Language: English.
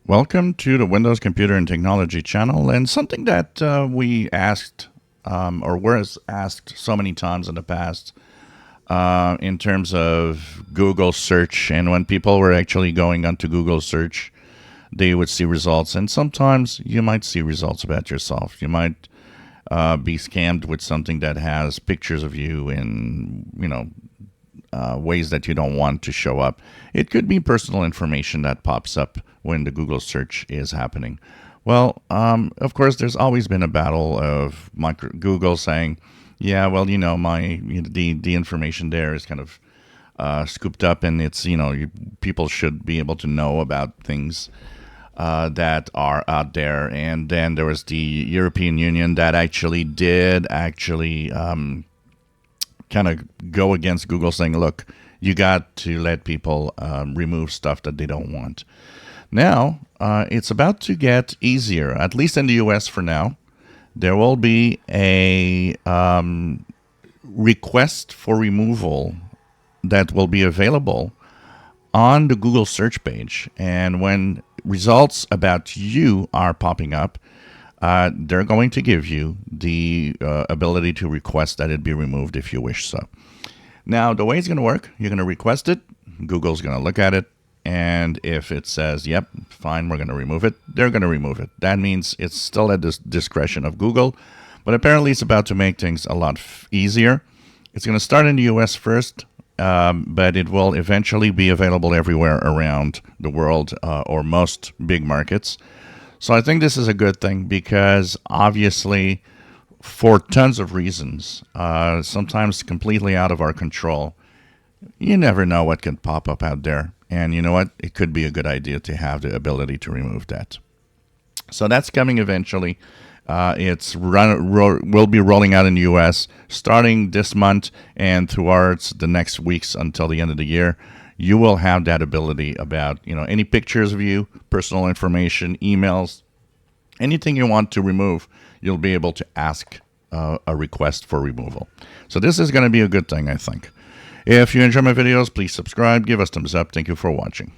Welcome to the Windows Computer and Technology channel, and something that we asked or was asked so many times in the past in terms of Google search, and when people were actually going onto Google search, they would see results, and sometimes you might see results about yourself. You might be scammed with something that has pictures of you in, ways that you don't want to show up. It could be personal information that pops up when the Google search is happening. Well, of course, there's always been a battle of Google saying, "Yeah, well, the information there is kind of scooped up, and it's people should be able to know about things that are out there." And then there was the European Union that actually kind of go against Google, saying, "Look, you got to let people remove stuff that they don't want." Now, it's about to get easier, at least in the US for now. There will be a request for removal that will be available on the Google search page. And when results about you are popping up, they're going to give you the ability to request that it be removed if you wish so. Now, the way it's going to work, you're going to request it. Google's going to look at it. And if it says, "Yep, fine, we're going to remove it," they're going to remove it. That means it's still at the discretion of Google. But apparently it's about to make things a lot easier. It's going to start in the US first, but it will eventually be available everywhere around the world, or most big markets. So I think this is a good thing because obviously, for tons of reasons, sometimes completely out of our control, you never know what can pop up out there. And you know what? It could be a good idea to have the ability to remove that. So that's coming eventually. Will be rolling out in the US starting this month and towards the next weeks until the end of the year. You will have that ability about any pictures of you, personal information, emails, anything you want to remove. You'll be able to ask a request for removal. So this is going to be a good thing, I think. If you enjoy my videos, please subscribe, give us thumbs up. Thank you for watching.